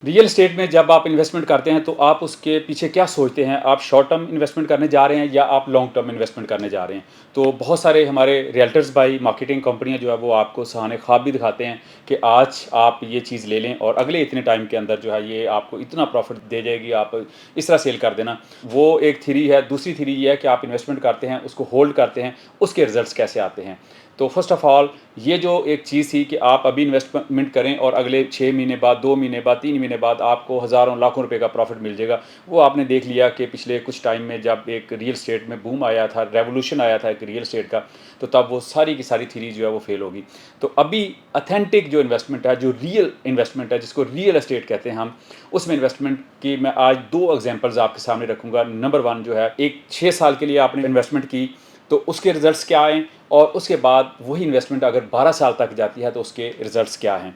Real estate में जब आप इन्वेस्टमेंट करते हैं तो आप उसके पीछे क्या सोचते हैं? आप शॉर्ट टर्म इन्वेस्टमेंट करने जा रहे हैं या आप लॉन्ग टर्म इन्वेस्टमेंट करने जा रहे हैं? तो बहुत सारे हमारे रियल्टर्स भाई, मार्केटिंग कंपनियाँ जो है वो आपको सहाने ख्वाब भी दिखाते हैं कि आज आप ये चीज़ ले लें और अगले इतने टाइम के अंदर जो है ये आपको इतना प्रॉफ़िट दे जाएगी, आप इस तरह सेल कर देना। वो एक थ्योरी है। दूसरी थ्योरी ये है कि आप इन्वेस्टमेंट करते हैं, उसको होल्ड करते हैं, उसके रिज़ल्ट्स कैसे आते हैं। तो फर्स्ट ऑफ ऑल ये जो एक चीज़ थी कि आप अभी इन्वेस्टमेंट करें और अगले 6 महीने बाद, 2 महीने बाद, 3 महीने बाद आपको हज़ारों लाखों रुपए का प्रॉफिट मिल जाएगा। वो आपने देख लिया कि पिछले कुछ टाइम में जब एक रियल एस्टेट में बूम आया था, रेवोल्यूशन आया था एक रियल एस्टेट का, तो तब वो सारी की सारी थ्योरी जो है वो फेल होगी। तो अभी ऑथेंटिक जो इन्वेस्टमेंट है, जो रियल इन्वेस्टमेंट है, जिसको रियल एस्टेट कहते हैं हम, उसमें इन्वेस्टमेंट की मैं आज 2 एग्जांपल्स आपके सामने रखूँगा। नंबर 1 जो है, एक 6 साल के लिए आपने इन्वेस्टमेंट की, तो उसके रिजल्ट्स क्या आए, और उसके बाद वही इन्वेस्टमेंट अगर 12 साल तक जाती है तो उसके रिजल्ट्स क्या हैं।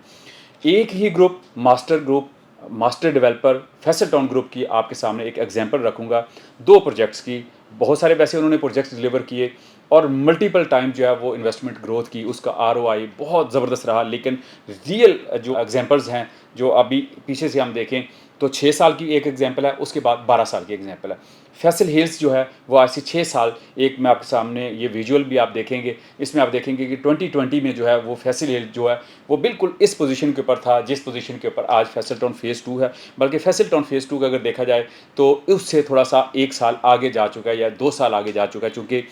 एक ही group, master developer, Faisal Town group की आपके सामने एक एग्जांपल रखूँगा, 2 प्रोजेक्ट्स की। बहुत सारे वैसे उन्होंने प्रोजेक्ट्स डिलीवर किए और मल्टीपल टाइम जो है वो इन्वेस्टमेंट ग्रोथ की, उसका आरओआई बहुत ज़बरदस्त रहा। लेकिन रियल जो एग्जांपल्स हैं, जो अभी पीछे से हम देखें तो 6 साल की एक एग्जांपल है, उसके बाद 12 साल की एग्जांपल है। फैसल हिल्स जो है वो आज से 6 साल, एक मैं आपके सामने ये विजुअल भी आप देखेंगे, इसमें आप देखेंगे कि 2020 में जो है वो फैसल हिल जो है वो बिल्कुल इस पोजीशन के ऊपर था जिस पोजीशन के ऊपर आज फैसल टाउन फेज़ 2 है। बल्कि फैसल टाउन फेज़ 2 का अगर देखा जाए तो उससे थोड़ा सा 1 साल आगे जा चुका है या 2 साल आगे जा चुका है, चूँकि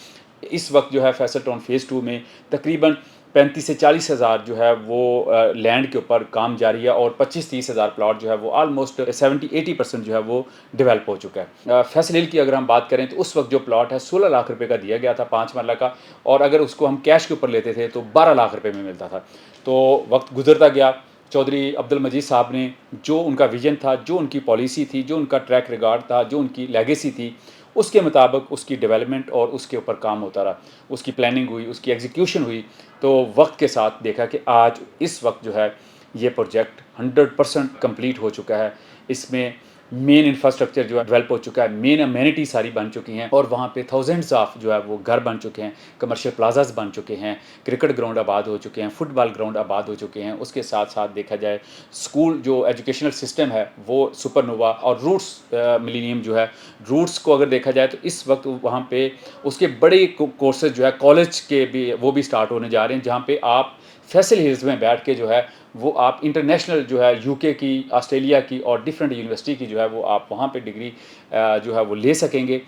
इस वक्त जो है फैसल टाउन फेज़ 2 में तकरीबन 35 से 40 हज़ार जो है वो लैंड के ऊपर काम जारी है और 25-30 हज़ार प्लॉट जो है वो ऑलमोस्ट 70-80% जो है वो डेवलप हो चुका है। फैसल हिल की अगर हम बात करें तो उस वक्त जो प्लॉट है 16 लाख रुपए का दिया गया था 5 मरला का, और अगर उसको हम कैश के ऊपर लेते थे तो 12 लाख रुपए में मिलता था। तो वक्त गुजरता गया, चौधरी अब्दुल मजीद साहब ने जो उनका विजन था, जो उनकी पॉलिसी थी, जो उनका ट्रैक रिकॉर्ड था, जो उनकी लेगेसी थी, उसके मुताबिक उसकी डेवलपमेंट और उसके ऊपर काम होता रहा, उसकी प्लानिंग हुई, उसकी एग्जीक्यूशन हुई। तो वक्त के साथ देखा कि आज इस वक्त जो है ये प्रोजेक्ट 100% कंप्लीट हो चुका है। इसमें मेन इंफ्रास्ट्रक्चर जो है डेवलप हो चुका है, मेन अमेनिटी सारी बन चुकी हैं और वहाँ पे थाउजेंड्स ऑफ जो है वो घर बन चुके हैं, कमर्शियल प्लाजाज बन चुके हैं, क्रिकेट ग्राउंड आबाद हो चुके हैं, फुटबॉल ग्राउंड आबाद हो चुके हैं। उसके साथ साथ देखा जाए स्कूल जो एजुकेशनल सिस्टम है वो सुपरनोवा और रूट्स मिलीनियम जो है, रूट्स को अगर देखा जाए तो इस वक्त वहाँ पे उसके बड़े कोर्सेज जो है कॉलेज के भी वो भी स्टार्ट होने जा रहे हैं, जहाँ पे आप फैसल हिल्स में बैठ के जो है वो आप इंटरनेशनल जो है यूके की, ऑस्ट्रेलिया की और डिफरेंट यूनिवर्सिटी की जो है वो आप वहाँ पे डिग्री जो है वो ले सकेंगे।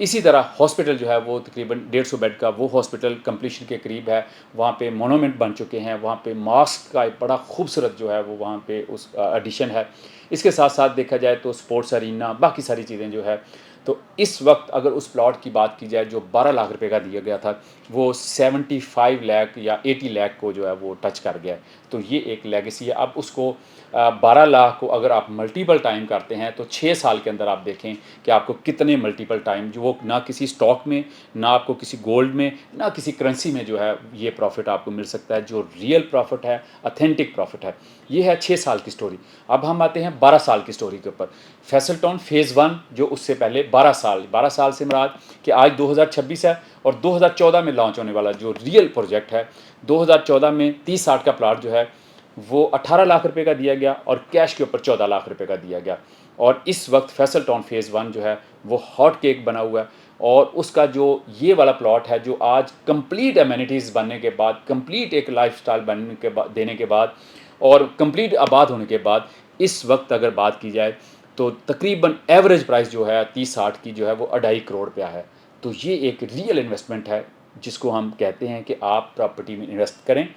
इसी तरह हॉस्पिटल जो है वो तकरीबन 150 बेड का वो हॉस्पिटल कंप्लीशन के करीब है। वहाँ पे मोनूमेंट बन चुके हैं, वहाँ पे मॉस्क का एक बड़ा खूबसूरत जो है वो वहाँ पे उस एडिशन है। इसके साथ साथ देखा जाए तो स्पोर्ट्स अरीना, बाकी सारी चीज़ें जो है, तो इस वक्त अगर उस प्लॉट की बात की जाए जो 12 लाख रुपए का दिया गया था, वो 75 लाख या 80 लाख को जो है वो टच कर गया है। तो ये एक लेगेसी है। अब उसको 12 लाख को अगर आप मल्टीपल टाइम करते हैं तो 6 साल के अंदर आप देखें कि आपको कितने मल्टीपल टाइम, जो वो ना किसी स्टॉक में, ना आपको किसी गोल्ड में, ना किसी करेंसी में जो है ये प्रॉफिट आपको मिल सकता है। जो रियल प्रॉफिट है, ऑथेंटिक प्रॉफिट है, ये है 6 साल की स्टोरी। अब हम आते हैं 12 साल की स्टोरी के ऊपर। फैसल टाउन फेज़ 1 जो उससे पहले 12 साल से मुराद कि आज 2026 है और 2014 में लॉन्च होने वाला जो रियल प्रोजेक्ट है, 2014 में 30-60 का प्लाट जो है वो 18 लाख रुपए का दिया गया और कैश के ऊपर 14 लाख रुपए का दिया गया। और इस वक्त फैसल टाउन फेज़ 1 जो है वो हॉट केक बना हुआ है, और उसका जो ये वाला प्लॉट है जो आज कंप्लीट एमेनिटीज़ बनने के बाद, कंप्लीट एक लाइफस्टाइल बनने के बाद, देने के बाद और कंप्लीट आबाद होने के बाद, इस वक्त अगर बात की जाए तो तकरीबन एवरेज प्राइस जो है 30-60 की जो है वो 2.5 करोड़ पे है। तो ये एक रियल इन्वेस्टमेंट है जिसको हम कहते हैं कि आप प्रॉपर्टी में इन्वेस्ट करें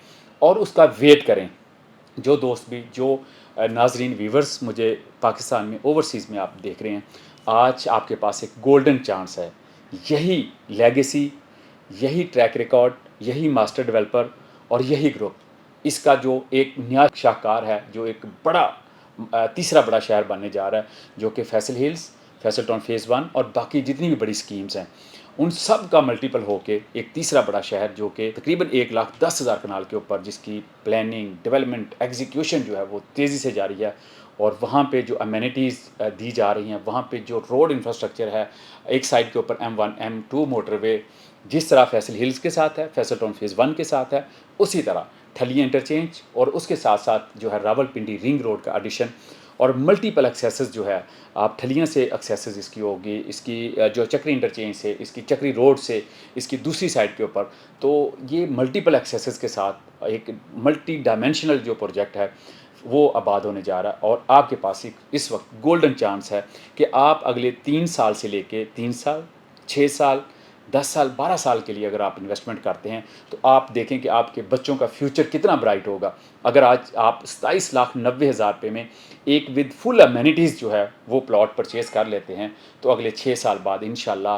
और उसका वेट करें। जो दोस्त भी, जो नाजरीन व्यूवर्स मुझे पाकिस्तान में, ओवरसीज़ में आप देख रहे हैं, आज आपके पास एक गोल्डन चांस है। यही लेगेसी, यही ट्रैक रिकॉर्ड, यही मास्टर डेवलपर और यही ग्रुप, इसका जो एक नया शाहकार है, जो एक बड़ा तीसरा बड़ा शहर बनने जा रहा है, जो कि Faisal hills, Faisal town phase 1 और बाकी जितनी भी बड़ी स्कीम्स हैं, उन सब का मल्टीपल होके एक तीसरा बड़ा शहर जो कि तकरीबन 1,10,000 कनाल के ऊपर, जिसकी प्लानिंग, डेवलपमेंट, एग्जीक्यूशन जो है वो तेज़ी से जारी है। और वहाँ पे जो अमेनिटीज़ दी जा रही हैं, वहाँ पे जो रोड इंफ्रास्ट्रक्चर है, एक साइड के ऊपर M1 M2 मोटरवे, जिस तरह फैसल हिल्स के साथ है, फैसल टाउन फेज़ 1 के साथ है, उसी तरह ठलिया इंटरचेंज और उसके साथ साथ जो है रावलपिंडी रिंग रोड का एडिशन, اور ملٹیپل ایکسیسز جو ہے آپ ٹھلیاں سے ایکسیسز اس کی ہوگی، اس کی جو چکری انٹرچینج سے، اس کی چکری روڈ سے، اس کی دوسری سائڈ کے اوپر، تو یہ ملٹیپل ایکسیسز کے ساتھ ایک ملٹی ڈائمینشنل جو پروجیکٹ ہے وہ آباد ہونے جا رہا ہے، اور آپ کے پاس ایک اس وقت گولڈن چانس ہے کہ آپ اگلے 3 سال سے لے کے 3 سال، 6 سال، 10 سال، 12 سال کے لیے اگر آپ انویسٹمنٹ کرتے ہیں تو آپ دیکھیں کہ آپ کے بچوں کا فیوچر کتنا برائٹ ہوگا۔ اگر آج آپ 27,90,000 روپے میں ایک ود فل امینٹیز جو ہے وہ پلاٹ پرچیز کر لیتے ہیں، تو اگلے 6 سال بعد انشاءاللہ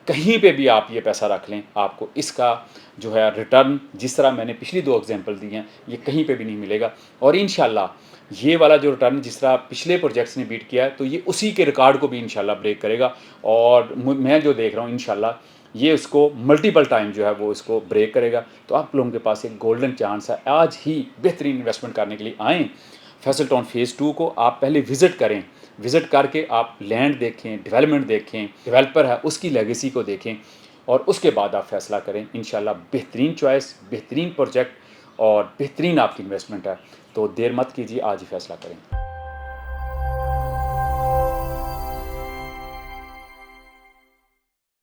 کہیں پہ بھی آپ یہ پیسہ رکھ لیں، آپ کو اس کا جو ہے ریٹرن، جس طرح میں نے پچھلی 2 ایگزامپل دی ہیں، یہ کہیں پہ بھی نہیں ملے گا۔ اور انشاءاللہ یہ والا جو ریٹرن جس طرح پچھلے پروجیکٹس نے بیٹ کیا ہے، تو یہ اسی کے ریکارڈ کو بھی انشاءاللہ بریک کرے گا، اور میں جو دیکھ رہا ہوں انشاءاللہ یہ اس کو ملٹیپل ٹائم جو ہے وہ اس کو بریک کرے گا۔ تو آپ لوگوں کے پاس ایک گولڈن چانس ہے، آج ہی بہترین انویسٹمنٹ کرنے کے لیے آئیں فیصل ٹاؤن فیز 2 کو، آپ پہلے وزٹ کریں، وزٹ کر کے آپ لینڈ دیکھیں، ڈیولپمنٹ دیکھیں، ڈیولپر ہے اس کی لیگیسی کو دیکھیں، اور اس کے بعد آپ فیصلہ کریں۔ انشاءاللہ بہترین چوائس، بہترین پروجیکٹ اور بہترین آپ کی انویسٹمنٹ ہے، تو دیر مت کیجیے، آج ہی فیصلہ کریں۔